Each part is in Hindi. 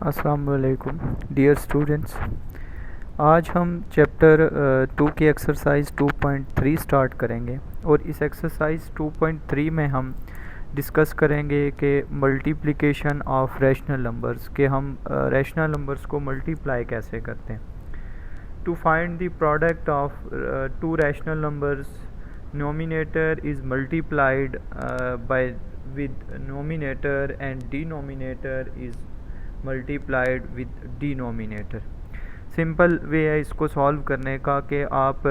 अस्सलाम वालेकुम डियर स्टूडेंट्स। आज हम चैप्टर 2 की एक्सरसाइज 2.3 स्टार्ट करेंगे और इस एक्सरसाइज 2.3 में हम डिस्कस करेंगे कि मल्टीप्लिकेशन ऑफ रैशनल नंबर्स, कि हम रैशनल नंबर्स को मल्टीप्लाई कैसे करते हैं। To find the product of two rational numbers, nominator is multiplied by with nominator and denominator is multiplied with denominator. Simple way है इसको सॉल्व करने का कि आप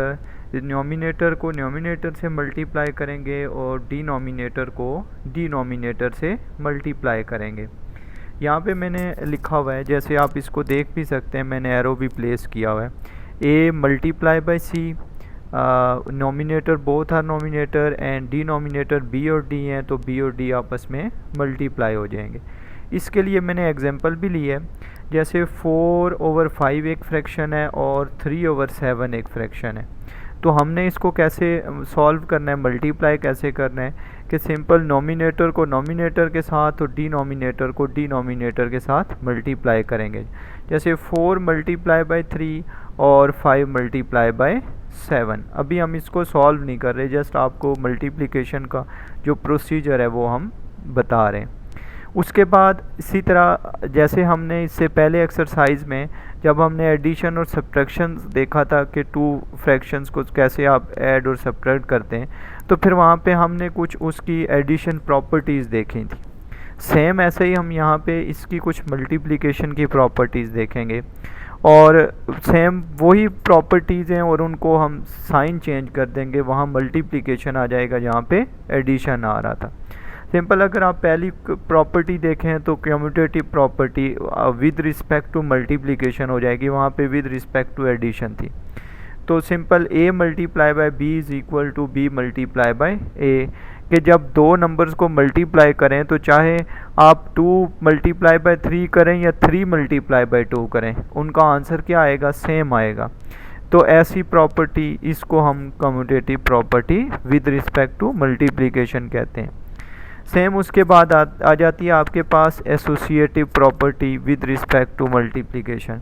नोमिनेटर को नोमिनेटर से मल्टीप्लाई करेंगे और डिनोमिनेटर को डिनोमिनेटर से मल्टीप्लाई करेंगे। यहाँ पे मैंने लिखा हुआ है, जैसे आप इसको देख भी सकते हैं, मैंने एरो भी प्लेस किया हुआ है। A multiply by C, nominator both are nominator and denominator B और डी हैं, तो बी और डी आपस में मल्टीप्लाई हो जाएंगे। इसके लिए मैंने एग्जांपल भी ली है, जैसे 4/5 एक फ्रैक्शन है और 3/7 एक फ्रैक्शन है। तो हमने इसको कैसे सॉल्व करना है, मल्टीप्लाई कैसे करना है, कि सिंपल नोमिनेटर को नोमिनेटर के साथ और डिनोमिनेटर को डिनोमिनेटर के साथ मल्टीप्लाई करेंगे। जैसे 4 मल्टीप्लाई बाय 3 और 5 मल्टीप्लाई बाय 7। अभी हम इसको सॉल्व नहीं कर रहे, जस्ट आपको मल्टीप्लिकेशन का जो प्रोसीजर है वो हम बता रहे हैं। उसके बाद इसी तरह जैसे हमने इससे पहले एक्सरसाइज में जब हमने एडिशन और सब्ट्रैक्शन देखा था कि टू फ्रैक्शंस को कैसे आप ऐड और सब्ट्रैक्ट करते हैं, तो फिर वहाँ पे हमने कुछ उसकी एडिशन प्रॉपर्टीज़ देखी थी। सेम ऐसे ही हम यहाँ पे इसकी कुछ मल्टीप्लिकेशन की प्रॉपर्टीज़ देखेंगे और सेम वही प्रॉपर्टीज़ हैं और उनको हम साइन चेंज कर देंगे, वहाँ मल्टीप्लिकेशन आ जाएगा जहाँ पे एडिशन आ रहा था। सिंपल अगर आप पहली प्रॉपर्टी देखें तो commutative property with respect to multiplication हो जाएगी, वहाँ पे विद रिस्पेक्ट टू एडिशन थी। तो simple A multiply by B is equal to B multiply by A, कि जब दो नंबर्स को मल्टीप्लाई करें तो चाहे आप 2 मल्टीप्लाई बाय 3 करें या 3 मल्टीप्लाई बाय 2 करें, उनका आंसर क्या आएगा, सेम आएगा। तो ऐसी प्रॉपर्टी इसको हम commutative property with respect to multiplication कहते हैं। सेम उसके बाद आ जाती है आपके पास associative property with respect to multiplication.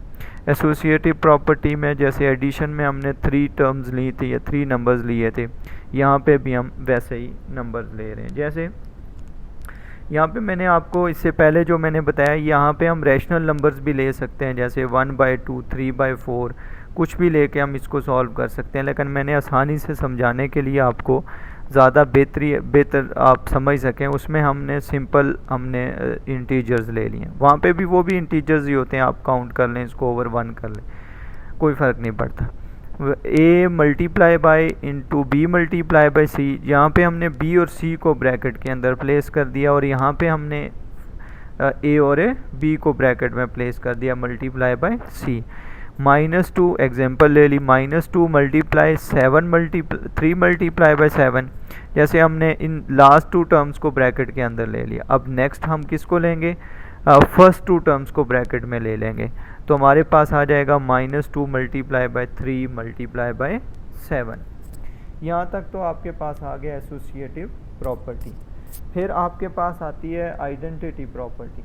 Associative property में जैसे एडिशन में हमने 3 टर्म्स ली थी या 3 नंबर्स लिए थे, यहाँ पे भी हम वैसे ही नंबर्स ले रहे हैं। जैसे यहाँ पे मैंने आपको इससे पहले जो मैंने बताया, यहाँ पे हम रैशनल नंबर्स भी ले सकते हैं, जैसे 1/2, 3/4, कुछ भी लेके हम इसको सॉल्व कर सकते हैं। लेकिन मैंने आसानी से समझाने के लिए आपको ज़्यादा बेहतर आप समझ सकें, उसमें हमने सिंपल इंटीजर्स ले लिए। वहाँ पे भी वो भी इंटीजर्स ही होते हैं, आप काउंट कर लें, इसको ओवर 1 कर लें, कोई फ़र्क नहीं पड़ता। A multiply by into B multiply by C, यहाँ पे हमने बी और सी को ब्रैकेट के अंदर प्लेस कर दिया और यहाँ पे हमने ए और बी को ब्रैकेट में प्लेस कर दिया मल्टीप्लाई बाय सी। -2 एग्जाम्पल ले ली, -2 मल्टीप्लाई 3 मल्टीप्लाई बाय 7, जैसे हमने इन लास्ट 2 टर्म्स को ब्रैकेट के अंदर ले लिया। अब नेक्स्ट हम किसको लेंगे, फर्स्ट 2 टर्म्स को ब्रैकेट में ले लेंगे, तो हमारे पास आ जाएगा -2 मल्टीप्लाई बाय 3 मल्टीप्लाई बाय 7। यहाँ तक तो आपके पास आ गया एसोसिएटिव प्रॉपर्टी। फिर आपके पास आती है आइडेंटिटी प्रॉपर्टी।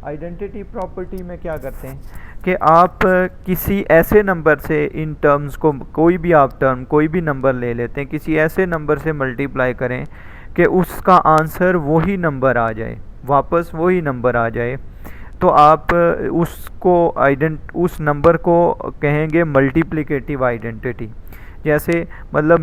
आइडेंटिटी प्रॉपर्टी में क्या करते हैं कि आप किसी ऐसे नंबर से इन टर्म्स को, कोई भी आप टर्म कोई भी नंबर ले लेते हैं, किसी ऐसे नंबर से मल्टीप्लाई करें कि उसका आंसर वही नंबर आ जाए, वापस वही नंबर आ जाए, तो आप उस नंबर को कहेंगे मल्टीप्लिकेटिव आइडेंटिटी। जैसे मतलब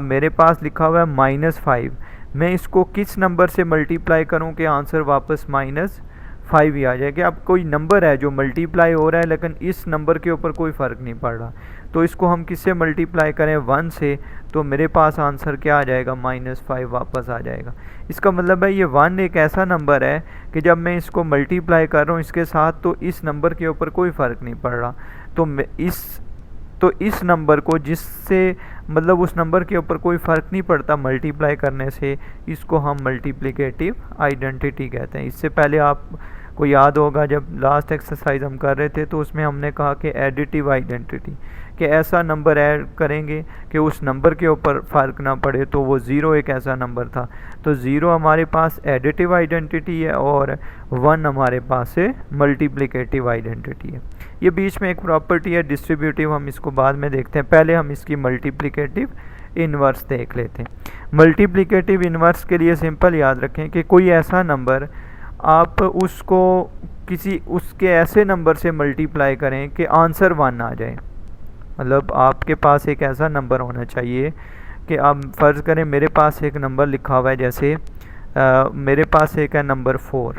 मेरे पास लिखा हुआ है -5, मैं इसको किस नंबर से मल्टीप्लाई करूं कि आंसर वापस -5 ही आ जाएगा। अब कोई नंबर है जो मल्टीप्लाई हो रहा है, लेकिन इस नंबर के ऊपर कोई फ़र्क नहीं पड़ रहा, तो इसको हम किससे मल्टीप्लाई करें, 1 से, तो मेरे पास आंसर क्या आ जाएगा, -5 वापस आ जाएगा। इसका मतलब है ये 1 एक ऐसा नंबर है कि जब मैं इसको मल्टीप्लाई कर रहा हूँ इसके साथ, तो इस नंबर के ऊपर कोई फ़र्क नहीं पड़ रहा, तो इस नंबर को, जिससे मतलब उस नंबर के ऊपर कोई फ़र्क नहीं पड़ता मल्टीप्लाई करने से, इसको हम मल्टीप्लिकेटिव आइडेंटिटी कहते हैं। इससे पहले आप को याद होगा जब लास्ट एक्सरसाइज हम कर रहे थे तो उसमें हमने कहा कि एडिटिव आइडेंटिटी, कि ऐसा नंबर ऐड करेंगे कि उस नंबर के ऊपर फ़र्क ना पड़े, तो वो ज़ीरो एक ऐसा नंबर था। तो ज़ीरो हमारे पास एडिटिव आइडेंटिटी है और 1 हमारे पास है मल्टीप्लिकेटिव आइडेंटिटी है। ये बीच में एक प्रॉपर्टी है डिस्ट्रीब्यूटिव, हम इसको बाद में देखते हैं, पहले हम इसकी मल्टीप्लिकेटिव इन्वर्स देख लेते हैं। मल्टीप्लिकेटिव इन्वर्स के लिए सिंपल याद रखें कि कोई ऐसा नंबर आप उसको किसी उसके ऐसे नंबर से मल्टीप्लाई करें कि आंसर 1 आ जाए। मतलब आपके पास एक ऐसा नंबर होना चाहिए कि आप फ़र्ज़ करें मेरे पास एक नंबर लिखा हुआ है, जैसे मेरे पास एक है नंबर 4,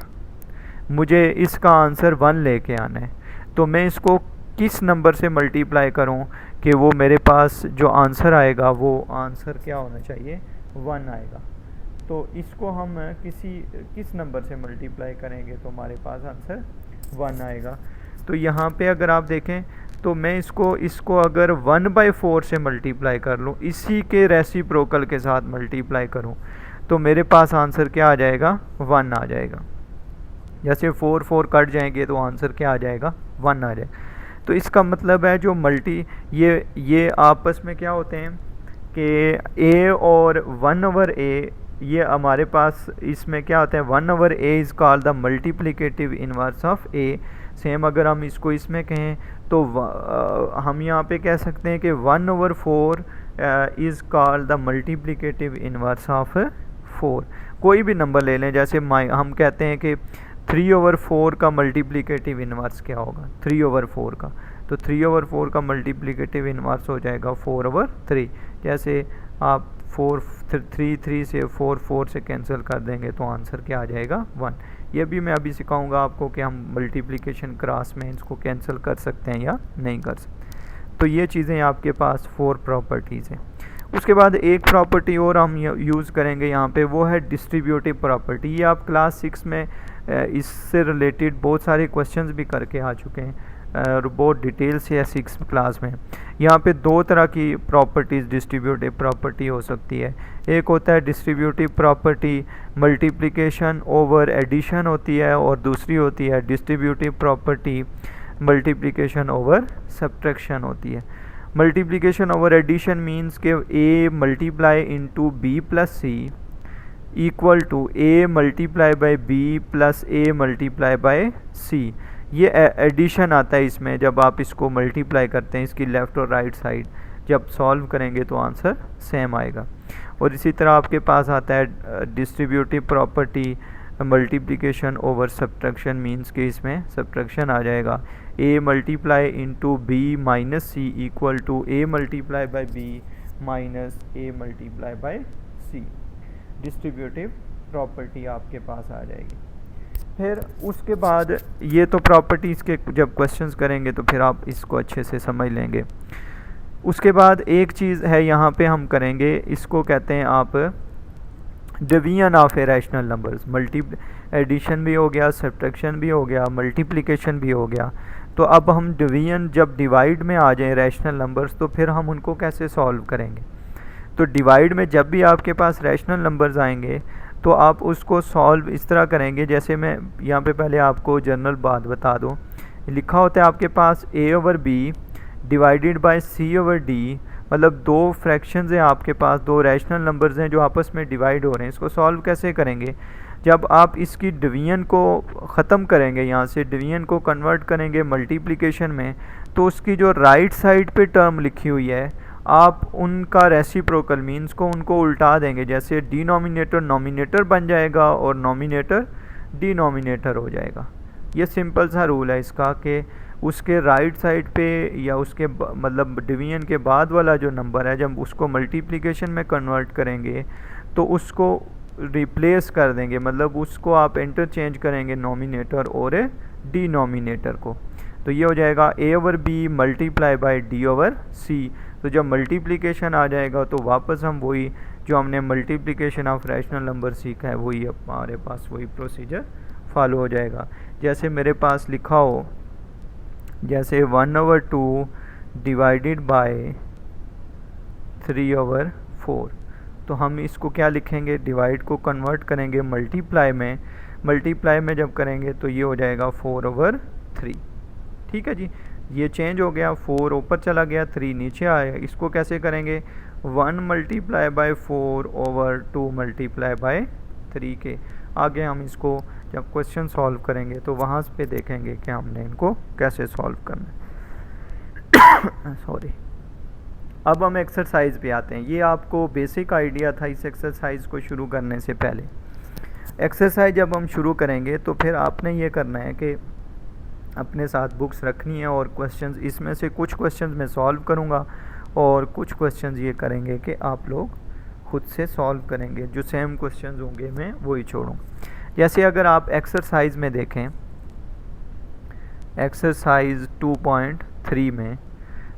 मुझे इसका आंसर 1 लेके आना है, तो मैं इसको किस नंबर से मल्टीप्लाई करूं कि वो मेरे पास जो आंसर आएगा वो आंसर क्या होना चाहिए, 1 आएगा। तो इसको हम किस नंबर से मल्टीप्लाई करेंगे तो हमारे पास आंसर 1 आएगा। तो यहाँ पे अगर आप देखें तो मैं इसको अगर 1/4 से मल्टीप्लाई कर लूँ, इसी के रेसिप्रोकल के साथ मल्टीप्लाई करूँ, तो मेरे पास आंसर क्या आ जाएगा, 1 आ जाएगा। जैसे 4 कट जाएंगे तो आंसर क्या आ जाएगा, 1 आ जाएगा। तो इसका मतलब है जो ये आपस में क्या होते हैं कि a और 1/a, ये हमारे पास इसमें क्या होता है, 1/a is called the multiplicative inverse of a। Same अगर हम इसको इसमें कहें तो हम यहाँ पे कह सकते हैं कि 1/4 is called the multiplicative inverse of 4। कोई भी नंबर ले लें, जैसे हम कहते हैं कि 3/4 का मल्टीप्लिकेटिव इन्वर्स क्या होगा, 3/4 का, तो 3/4 का मल्टीप्लिकेटिव इन्वर्स हो जाएगा 4/3। जैसे आप 3 से 4 से कैंसिल कर देंगे तो आंसर क्या आ जाएगा, 1। ये भी मैं अभी सिखाऊंगा आपको कि हम मल्टीप्लिकेशन क्रॉस में इसको कैंसिल कर सकते हैं या नहीं कर सकते। तो ये चीज़ें आपके पास 4 प्रॉपर्टीज़ हैं। उसके बाद एक प्रॉपर्टी और हम यूज़ करेंगे यहाँ पे, वो है डिस्ट्रीब्यूटिव प्रॉपर्टी। ये आप क्लास 6 में इससे रिलेटेड बहुत सारे क्वेश्चंस भी करके आ चुके हैं और बहुत डिटेल से है 6 क्लास में। यहाँ पे 2 तरह की प्रॉपर्टीज़ डिस्ट्रीब्यूटिव प्रॉपर्टी हो सकती है। एक होता है distributive property multiplication over addition होती है, और दूसरी होती है distributive property multiplication over subtraction होती है। मल्टीप्लिकेशन ओवर एडिशन मीन्स के a multiply into B plus C equal to a multiply by B plus a multiply by C. ये एडिशन आता है इसमें, जब आप इसको मल्टीप्लाई करते हैं इसकी लेफ़्ट और राइट साइड, जब सॉल्व करेंगे तो आंसर सेम आएगा। और इसी तरह आपके पास आता है distributive property multiplication over subtraction means के इसमें सब्ट्रैक्शन आ जाएगा, a multiply into B minus C equal to a multiply by B minus a multiply by C. Distributive property आपके पास आ जाएगी। फिर उसके बाद ये तो प्रॉपर्टीज़ के जब क्वेश्चंस करेंगे तो फिर आप इसको अच्छे से समझ लेंगे। उसके बाद एक चीज़ है यहाँ पे हम करेंगे, इसको कहते हैं आप division of irrational numbers. Addition भी हो गया, सब्ट्रैक्शन भी हो गया, मल्टीप्लिकेशन भी हो गया। तो अब हम डिवीजन जब डिवाइड में आ जाए रैशनल नंबर्स तो फिर हम उनको कैसे सॉल्व करेंगे। तो डिवाइड में जब भी आपके पास रैशनल नंबर्स आएंगे तो आप उसको सॉल्व इस तरह करेंगे, जैसे मैं यहाँ पे पहले आपको जनरल बात बता दूँ। लिखा होता है आपके पास a/b डिवाइडेड बाय c/d, मतलब 2 फ्रैक्शंस हैं आपके पास, 2 रैशनल नंबर्स हैं जो आपस में डिवाइड हो रहे हैं। इसको सॉल्व कैसे करेंगे, जब आप इसकी डिवीजन को ख़त्म करेंगे, यहाँ से डिवीजन को कन्वर्ट करेंगे मल्टीप्लिकेशन में, तो उसकी जो राइट साइड पे टर्म लिखी हुई है आप उनका रेसिप्रोकल मीन्स को उनको उल्टा देंगे, जैसे डिनोमिनेटर नॉमिनेटर बन जाएगा और नॉमिनेटर डिनोमिनेटर हो जाएगा। ये सिंपल सा रूल है इसका कि उसके राइट साइड पे या उसके मतलब डिवीजन के बाद वाला जो नंबर है जब उसको मल्टीप्लिकेशन में कन्वर्ट करेंगे तो उसको रिप्लेस कर देंगे, मतलब उसको आप इंटरचेंज करेंगे नॉमिनेटर और डिनोमिनेटर को। तो ये हो जाएगा a/b मल्टीप्लाई बाई d/c। तो जब मल्टीप्लिकेशन आ जाएगा तो वापस हम वही जो हमने मल्टीप्लिकेशन ऑफ रैशनल नंबर सीखा है वही हमारे पास वही प्रोसीजर फॉलो हो जाएगा। जैसे मेरे पास लिखा हो जैसे 1/2 डिवाइडेड बाय 3/4, तो हम इसको क्या लिखेंगे, डिवाइड को कन्वर्ट करेंगे मल्टीप्लाई में, मल्टीप्लाई में जब करेंगे तो ये हो जाएगा 4/3। ठीक है जी, ये चेंज हो गया, 4 ऊपर चला गया, 3 नीचे आया। इसको कैसे करेंगे, 1 मल्टीप्लाई बाय 4/2 मल्टीप्लाई बाय 3 के आगे हम इसको जब क्वेश्चन सॉल्व करेंगे तो वहाँ पे देखेंगे कि हमने इनको कैसे सॉल्व करना है। सॉरी। अब हम एक्सरसाइज पे आते हैं। ये आपको बेसिक आइडिया था इस एक्सरसाइज को शुरू करने से पहले। एक्सरसाइज जब हम शुरू करेंगे तो फिर आपने ये करना है कि अपने साथ बुक्स रखनी है और क्वेश्चंस, इसमें से कुछ क्वेश्चंस मैं सॉल्व करूँगा और कुछ क्वेश्चंस ये करेंगे कि आप लोग खुद से सॉल्व करेंगे। जो सेम क्वेश्चंस होंगे मैं वही छोड़ूँगा। जैसे अगर आप एक्सरसाइज में देखें, एक्सरसाइज 2.3 में,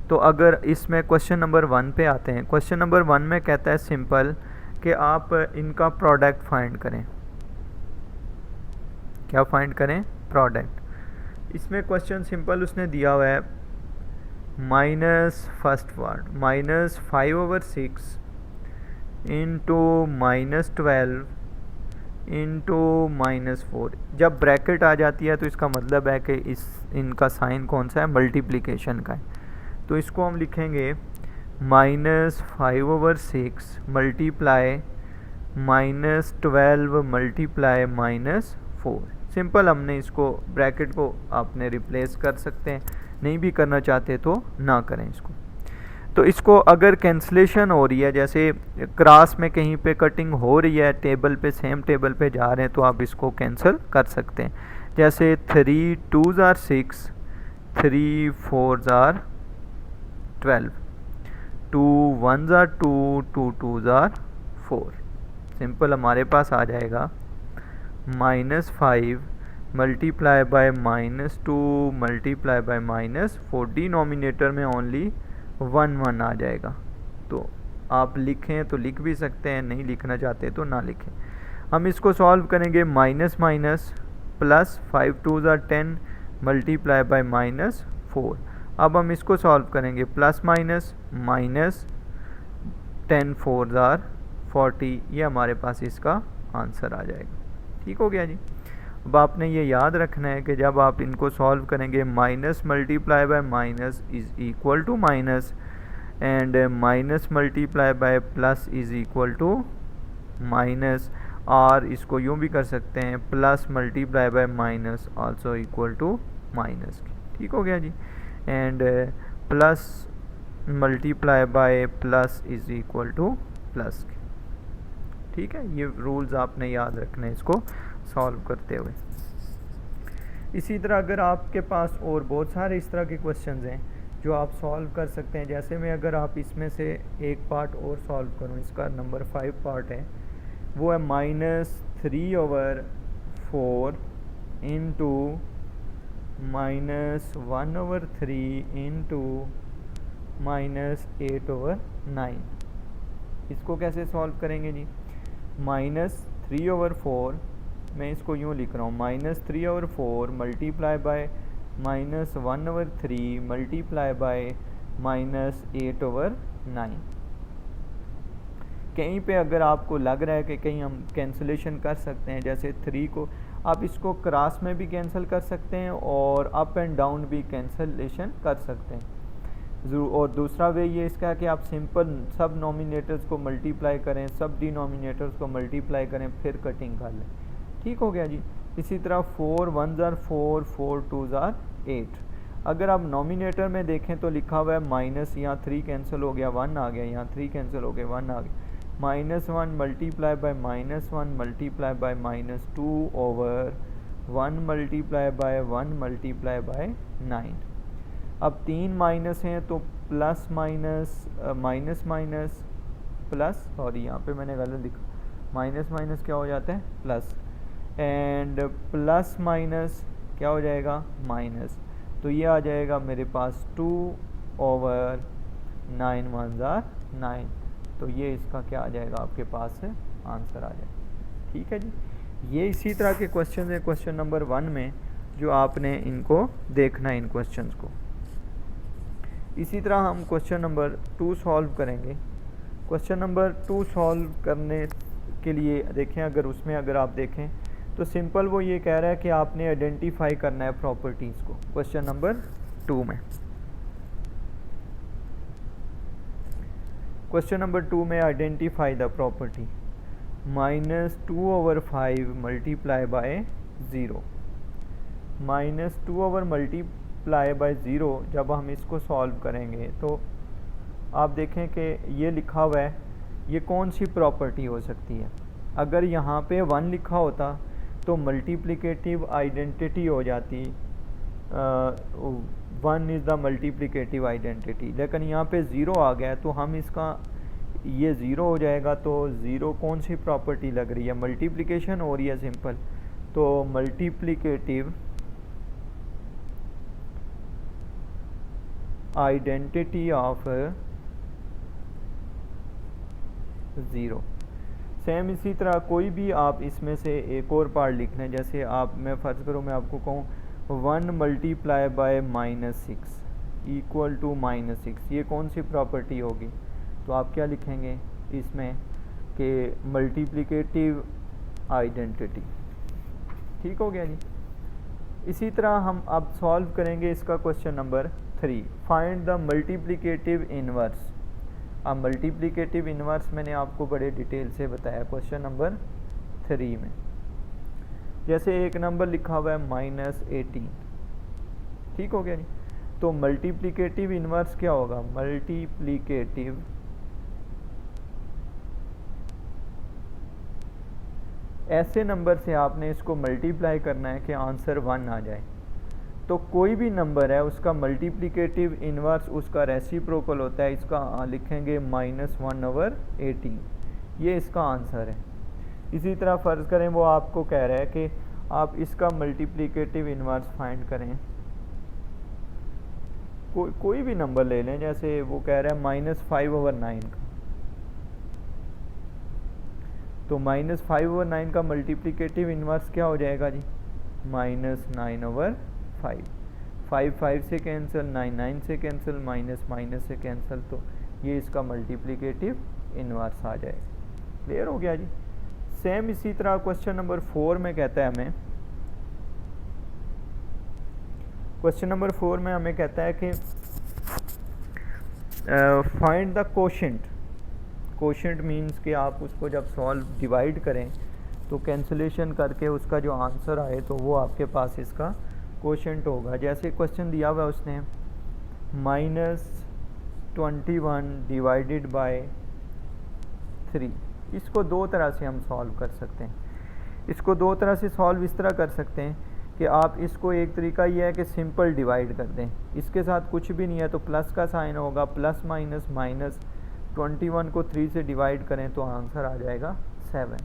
तो अगर इसमें क्वेश्चन नंबर 1 पे आते हैं। क्वेश्चन नंबर 1 में कहता है सिंपल कि आप इनका प्रोडक्ट फाइंड करें। क्या फाइंड करें, प्रोडक्ट। इसमें क्वेश्चन सिंपल उसने दिया हुआ है minus first word -5/6 into -12 into -4। जब ब्रैकेट आ जाती है तो इसका मतलब है कि इनका साइन कौन सा है, मल्टीप्लिकेशन का है। तो इसको हम लिखेंगे -5/6 मल्टीप्लाई -12 मल्टीप्लाई -4। सिंपल, हमने इसको ब्रैकेट को आपने रिप्लेस कर सकते हैं, नहीं भी करना चाहते तो ना करें इसको। तो इसको अगर कैंसलेशन हो रही है, जैसे क्रॉस में कहीं पे कटिंग हो रही है, टेबल पे सेम टेबल पे जा रहे हैं, तो आप इसको कैंसिल कर सकते हैं। जैसे 3 2s are 6, 3 4s are 12, 2 1s are 2, 2 2s are 4। Simple हमारे पास आ जाएगा -5 multiply by -2 multiply by -4। Denominator में ओनली 1 आ जाएगा। तो आप लिखें तो लिख भी सकते हैं, नहीं लिखना चाहते तो ना लिखें। हम इसको सॉल्व करेंगे minus minus plus 5 2s are 10 multiply by -4। अब हम इसको सॉल्व करेंगे प्लस माइनस -10 4s are 40। ये हमारे पास इसका आंसर आ जाएगा। ठीक हो गया जी। अब आपने ये याद रखना है कि जब आप इनको सॉल्व करेंगे minus multiply by minus is equal to minus and minus multiply by plus is equal to minus, और इसको यूँ भी कर सकते हैं plus multiply by minus also equal to minus. ठीक हो गया जी। And plus multiply by plus is equal to plus. ठीक है, ये रूल्स आपने याद रखने हैं इसको सॉल्व करते हुए। इसी तरह अगर आपके पास और बहुत सारे इस तरह के क्वेश्चंस हैं जो आप सॉल्व कर सकते हैं। जैसे मैं अगर आप इसमें से एक पार्ट और सॉल्व करूं, इसका नंबर 5 पार्ट है, वो है -3/4 इंटू -1/3 इंटू -8/9। इसको कैसे सॉल्व करेंगे जी, -3/4 मैं इसको यूँ लिख रहा हूँ -3/4 मल्टीप्लाई बाय -1/3 मल्टीप्लाई बाय -8/9। कहीं पे अगर आपको लग रहा है कि कहीं हम कैंसिलेशन कर सकते हैं, जैसे 3 को आप इसको क्रॉस में भी कैंसिल कर सकते हैं और अप एंड डाउन भी कैंसिलेशन कर सकते हैं। और दूसरा वे ये इसका कि आप सिंपल सब नॉमिनेटर्स को मल्टीप्लाई करें, सब डिनोमिनेटर्स को मल्टीप्लाई करें, फिर कटिंग कर लें। ठीक हो गया जी। इसी तरह 4 1s are 4, 4 2s are 8। अगर आप नॉमिनेटर में देखें तो लिखा हुआ है माइनस, यहाँ 3 कैंसिल हो गया 1 आ गया, यहाँ 3 कैंसिल हो गया 1 आ गया, -1 multiply by -1 multiply by -2 over 1 multiply by 1 multiply by 9। अब 3 माइनस हैं तो plus minus minus minus plus, sorry यहाँ पे मैंने गलत लिखा, माइनस माइनस क्या हो जाता है प्लस, एंड प्लस माइनस क्या हो जाएगा माइनस। तो ये आ जाएगा मेरे पास 2 ओवर 9 1s are 9। तो ये इसका क्या आ जाएगा आपके पास से आंसर आ जाएगा। ठीक है जी। ये इसी तरह के क्वेश्चन है क्वेश्चन नंबर 1 में, जो आपने इनको देखना है इन क्वेश्चंस को। इसी तरह हम क्वेश्चन नंबर 2 सॉल्व करेंगे। क्वेश्चन नंबर 2 सॉल्व करने के लिए देखें, अगर उसमें अगर आप देखें तो सिंपल वो ये कह रहा है कि आपने आइडेंटिफाई करना है प्रॉपर्टीज़ को क्वेश्चन नंबर 2 में। क्वेश्चन नंबर 2 में identify the property -2/5 multiply by 0। -2 multiply by 0 जब हम इसको सॉल्व करेंगे तो आप देखें कि ये लिखा हुआ है, ये कौन सी प्रॉपर्टी हो सकती है। अगर यहाँ पे 1 लिखा होता तो मल्टीप्लिकेटिव आइडेंटिटी हो जाती, 1 इज़ द मल्टीप्लिकेटिव आइडेंटिटी, लेकिन यहाँ पे 0 आ गया तो हम इसका ये 0 हो जाएगा। तो 0 कौन सी प्रॉपर्टी लग रही है, मल्टीप्लिकेशन हो रही है सिंपल, तो मल्टीप्लिकेटिव आइडेंटिटी ऑफ 0। सेम इसी तरह कोई भी आप इसमें से एक और पार्ट लिख लें, जैसे आप, मैं फ़र्ज़ करूँ मैं आपको कहूँ 1 मल्टीप्लाई बाय -6 इक्वल टू -6, ये कौन सी प्रॉपर्टी होगी। तो आप क्या लिखेंगे इसमें कि मल्टीप्लिकेटिव आइडेंटिटी। ठीक हो गया जी। इसी तरह हम अब सॉल्व करेंगे इसका question number 3, find the multiplicative inverse. अब मल्टीप्लिकेटिव इनवर्स मैंने आपको बड़े डिटेल से बताया क्वेश्चन नंबर 3 में। जैसे एक नंबर लिखा हुआ है -18, ठीक हो गया जी। तो मल्टीप्लिकेटिव इनवर्स क्या होगा, मल्टीप्लिकेटिव ऐसे नंबर से आपने इसको मल्टीप्लाई करना है कि आंसर 1 आ जाए। तो कोई भी नंबर है उसका मल्टीप्लिकेटिव इनवर्स उसका रेसिप्रोकल होता है, इसका लिखेंगे -1/18, ये इसका आंसर है। इसी तरह फ़र्ज़ करें वो आपको कह रहा है कि आप इसका मल्टीप्लिकेटिव इनवर्स फाइंड करें, कोई भी नंबर ले लें, जैसे वो कह रहा है -5/9 का, तो -5/9 का मल्टीप्लिकेटिव इनवर्स क्या हो जाएगा जी, -9/5। 5 5 से कैंसिल, 9 9 से कैंसिल, माइनस से कैंसिल, तो ये इसका मल्टीप्लिकेटिव इनवर्स आ जाएगा। क्लियर हो गया जी। सेम इसी तरह क्वेश्चन नंबर 4 में कहता है हमें, क्वेश्चन नंबर 4 में हमें कहता है कि find the quotient. Quotient means कि आप उसको जब सॉल्व डिवाइड करें तो कैंसिलेशन करके उसका जो आंसर आए तो वो आपके पास इसका कोशेंट होगा। जैसे क्वेश्चन दिया हुआ है उसने -21 डिवाइडेड बाय 3, इसको दो तरह से हम सॉल्व कर सकते हैं। इसको दो तरह से सॉल्व इस तरह कर सकते हैं कि आप इसको, एक तरीका ये है कि सिंपल डिवाइड कर दें, इसके साथ कुछ भी नहीं है तो प्लस का साइन होगा, प्लस माइनस माइनस, 21 को 3 से डिवाइड करें तो आंसर आ जाएगा 7।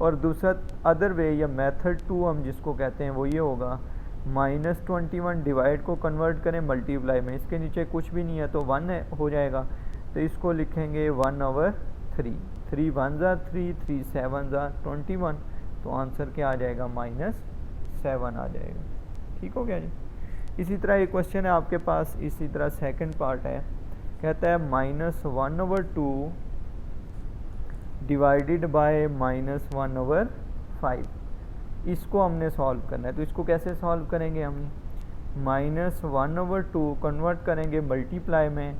और दूसरा अदर वे या मेथड 2 हम जिसको कहते हैं वो ये होगा, -21 डिवाइड को कन्वर्ट करें मल्टीप्लाई में, इसके नीचे कुछ भी नहीं है तो 1 हो जाएगा, तो इसको लिखेंगे 1/3, 3 1s are 3, 3 7s are 21, तो आंसर क्या आ जाएगा, -7 आ जाएगा। ठीक हो गया जी। इसी तरह एक क्वेश्चन है आपके पास, इसी तरह सेकंड पार्ट है, कहता है -1/2 डिवाइडेड बाय -1/5, इसको हमने सॉल्व करना है। तो इसको कैसे सॉल्व करेंगे, हम -1/2 कन्वर्ट करेंगे मल्टीप्लाई में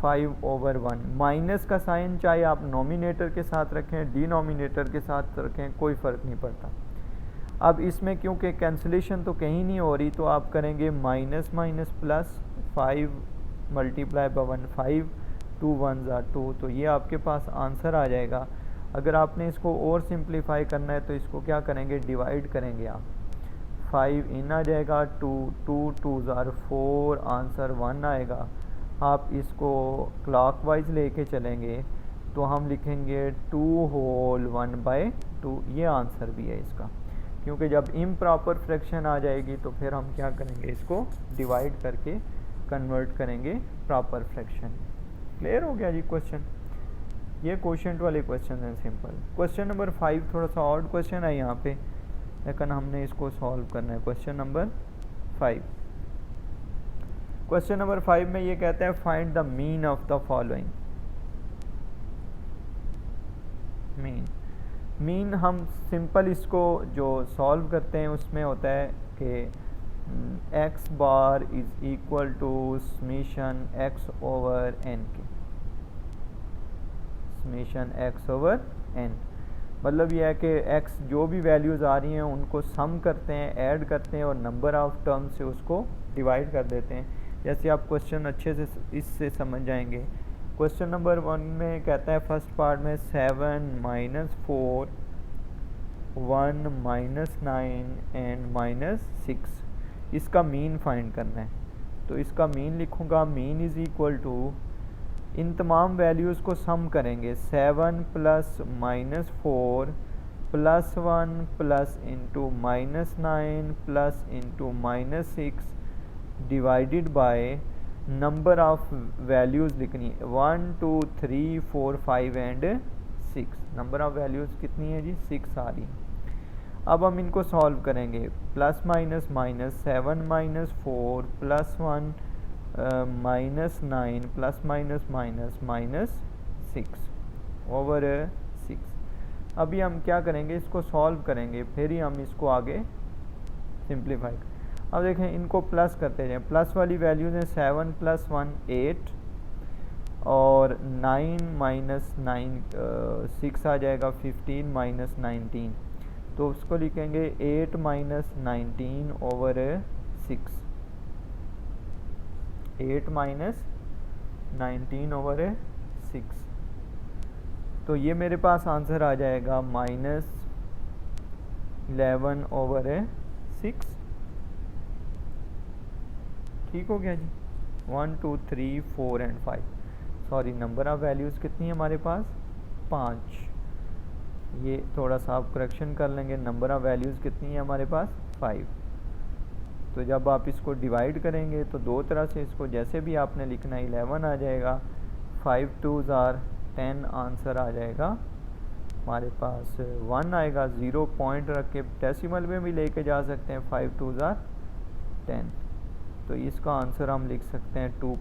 5/1। माइनस का साइन चाहे आप नॉमिनेटर के साथ रखें, डिनोमिनेटर के साथ रखें, कोई फ़र्क नहीं पड़ता। अब इसमें क्योंकि कैंसिलेशन तो कहीं नहीं हो रही तो आप करेंगे minus minus plus, 5 multiply by 1, 5 2 1s are 2, तो ये आपके पास आंसर आ जाएगा। अगर आपने इसको और सिंप्लीफाई करना है तो इसको क्या करेंगे, डिवाइड करेंगे आप, 5 इन आ जाएगा, 2 2s are 4, आंसर 1 आएगा। आप इसको क्लॉकवाइज लेके चलेंगे तो हम लिखेंगे 2 होल 1/2, ये आंसर भी है इसका, क्योंकि जब इम्प्रॉपर फ्रैक्शन आ जाएगी तो फिर हम क्या करेंगे, इसको डिवाइड करके कन्वर्ट करेंगे प्रॉपर फ्रैक्शन। क्लियर हो गया जी क्वेश्चन। ये क्वेश्चन वाले क्वेश्चन हैं सिंपल। क्वेश्चन नंबर 5 थोड़ा सा ऑड क्वेश्चन है यहाँ पे, लेकिन हमने इसको सॉल्व करना है। क्वेश्चन नंबर 5, क्वेश्चन नंबर 5 में ये कहता है find the mean of the following. Mean mean हम सिंपल इसको जो सॉल्व करते हैं उसमें होता है कि x bar is equal to summation x over n के, समेशन एक्स ओवर एन, मतलब यह है कि x जो भी वैल्यूज़ आ रही हैं उनको सम करते हैं, ऐड करते हैं और नंबर ऑफ टर्म से उसको डिवाइड कर देते हैं। जैसे आप क्वेश्चन अच्छे से इससे समझ जाएंगे। क्वेश्चन नंबर 1 में कहता है फर्स्ट पार्ट में 7 माइनस 4 1 माइनस 9 एंड माइनस 6, इसका मीन फाइंड करना है। तो इसका मीन लिखूँगा, मीन इज़ इक्वल टू, इन तमाम वैल्यूज़ को सम करेंगे, 7 plus minus 4 plus 1 plus into minus 9 plus into minus 6 divided by number of values लिखनी है 1 2 3 4 5 एंड 6। नंबर ऑफ वैल्यूज़ कितनी है जी? 6 आ रही है। अब हम इनको सॉल्व करेंगे, plus minus minus 7 minus 4 plus 1 minus 9 plus minus minus minus 6 over 6। अभी हम क्या करेंगे, इसको सॉल्व करेंगे, फिर ही हम इसको आगे सिंप्लीफाई। अब देखें इनको प्लस करते जाएं, प्लस वाली वैल्यूज़ हैं 7 प्लस 1 8 और 9 माइनस 9 6 आ जाएगा 15 माइनस 19, तो उसको लिखेंगे 8 माइनस 19 ओवर 6, 8 माइनस 19 ओवर 6। तो ये मेरे पास आंसर आ जाएगा माइनस 11 ओवर 6। ठीक हो गया जी। 1 2 3 4 and 5, sorry number of values कितनी है हमारे पास? 5। ये थोड़ा सा आप करेक्शन कर लेंगे, नंबर ऑफ वैल्यूज़ कितनी है हमारे पास? 5। तो जब आप इसको डिवाइड करेंगे तो दो तरह से इसको जैसे भी आपने लिखना है 11 आ जाएगा, 5 2s आर 10 आंसर आ जाएगा हमारे पास। 1 आएगा, 0 पॉइंट रख के डेसिमल में भी लेके जा सकते हैं, 5 2s आर 10। तो इसका आंसर हम लिख सकते हैं 2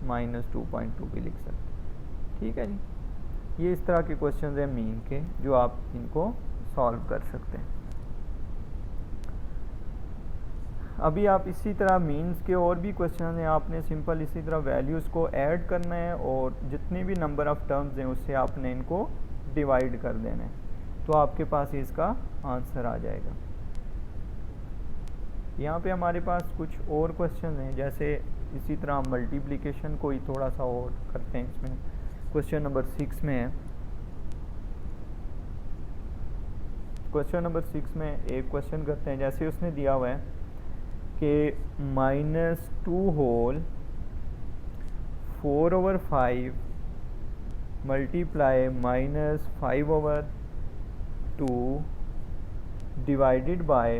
माइनस 2.2 भी लिख सकते हैं। ठीक है जी। ये इस तरह के क्वेश्चन हैं मीन के, जो आप इनको सॉल्व कर सकते हैं। अभी आप इसी तरह मीन्स के और भी क्वेश्चन हैं, आपने सिंपल इसी तरह वैल्यूज़ को ऐड करना है और जितनी भी नंबर ऑफ टर्म्स हैं उससे आपने इनको डिवाइड कर देना है, तो आपके पास इसका आंसर आ जाएगा। यहाँ पे हमारे पास कुछ और क्वेश्चन हैं, जैसे इसी तरह मल्टीप्लिकेशन को ही थोड़ा सा और करते हैं। इसमें क्वेश्चन नंबर 6 में है, क्वेश्चन नंबर 6 में एक क्वेश्चन करते हैं, जैसे उसने दिया हुआ है कि -2 whole 4 over 5 multiply -5 over 2 divided by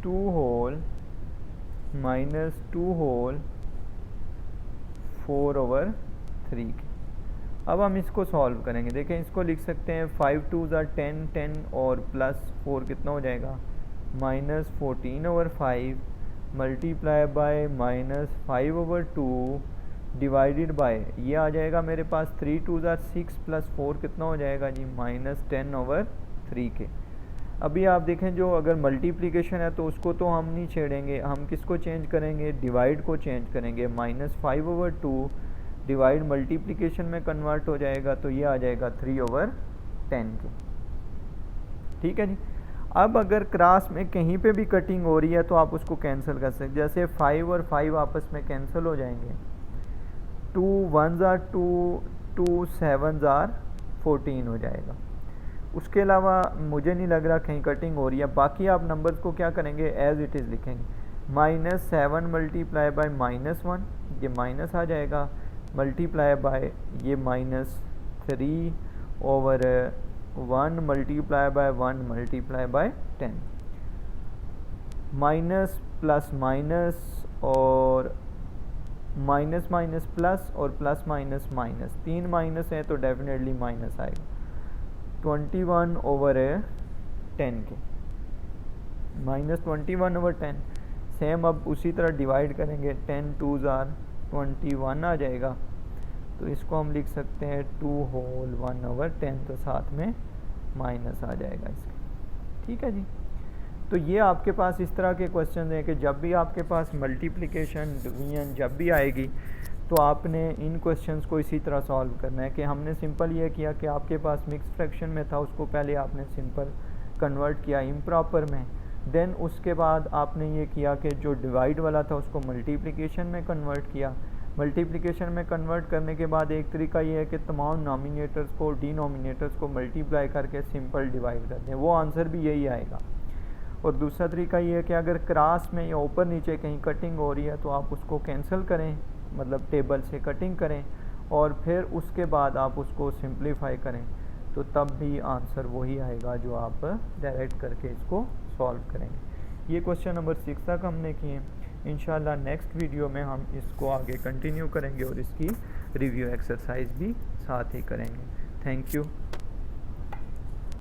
2 whole -2 whole 4 over 3 के। अब हम इसको सॉल्व करेंगे। देखें इसको लिख सकते हैं 5 2s आर 10 10 और प्लस 4 कितना हो जाएगा? -14 over 5 multiply by -5 over 2 divided bye, ये आ जाएगा मेरे पास 3 2s आर 6 प्लस 4 कितना हो जाएगा जी? -10 ओवर 3 के। अभी आप देखें जो अगर मल्टीप्लिकेशन है तो उसको तो हम नहीं छेड़ेंगे, हम किसको चेंज करेंगे? डिवाइड को चेंज करेंगे। -5 ओवर 2 डिवाइड मल्टीप्लिकेशन में कन्वर्ट हो जाएगा, तो ये आ जाएगा 3 ओवर 10 के। ठीक है जी। अब अगर क्रॉस में कहीं पे भी कटिंग हो रही है तो आप उसको कैंसिल कर सकते, जैसे 5 और 5 आपस में कैंसिल हो जाएंगे, 2 1s आर 2 2 7s आर 14 हो जाएगा। उसके अलावा मुझे नहीं लग रहा कहीं कटिंग हो रही है। बाकी आप नंबर्स को क्या करेंगे? एज इट इज़ लिखेंगे। -7 मल्टीप्लाई बाय -1, ये माइनस आ जाएगा, मल्टीप्लाई बाय ये -3 over 1 multiply by 1 multiply by 10, minus plus minus और माइनस माइनस प्लस और प्लस माइनस माइनस, 3 माइनस है तो डेफिनेटली माइनस आएगा, 21 ओवर 10 के, -21 ओवर 10। सेम अब उसी तरह डिवाइड करेंगे, 10 2s आर 21 आ जाएगा, तो इसको हम लिख सकते हैं 2 होल 1/10, तो साथ में माइनस आ जाएगा इसके। ठीक है जी। तो ये आपके पास इस तरह के क्वेश्चन हैं कि जब भी आपके पास मल्टीप्लिकेशन डिवीजन जब भी आएगी तो आपने इन क्वेश्चंस को इसी तरह सॉल्व करना है कि हमने सिंपल ये किया कि आपके पास मिक्स फ्रैक्शन में था, उसको पहले आपने सिंपल कन्वर्ट किया इम्प्रॉपर में, देन उसके बाद आपने ये किया कि जो डिवाइड वाला था उसको मल्टीप्लिकेशन में कन्वर्ट किया। मल्टीप्लिकेशन में कन्वर्ट करने के बाद एक तरीका ये है कि तमाम नॉमिनेटर्स को डिनोमिनेटर्स को मल्टीप्लाई करके सिंपल डिवाइड कर दें, वो आंसर भी यही आएगा। और दूसरा तरीका ये है कि अगर क्रॉस में या ऊपर नीचे कहीं कटिंग हो रही है तो आप उसको कैंसिल करें, मतलब टेबल से कटिंग करें और फिर उसके बाद आप उसको सिंप्लीफाई करें, तो तब भी आंसर वही आएगा जो आप डायरेक्ट करके इसको सॉल्व करेंगे। ये क्वेश्चन नंबर 6 तक हमने किए। इंशाल्लाह नेक्स्ट वीडियो में हम इसको आगे कंटिन्यू करेंगे और इसकी रिव्यू एक्सरसाइज भी साथ ही करेंगे। Thank you.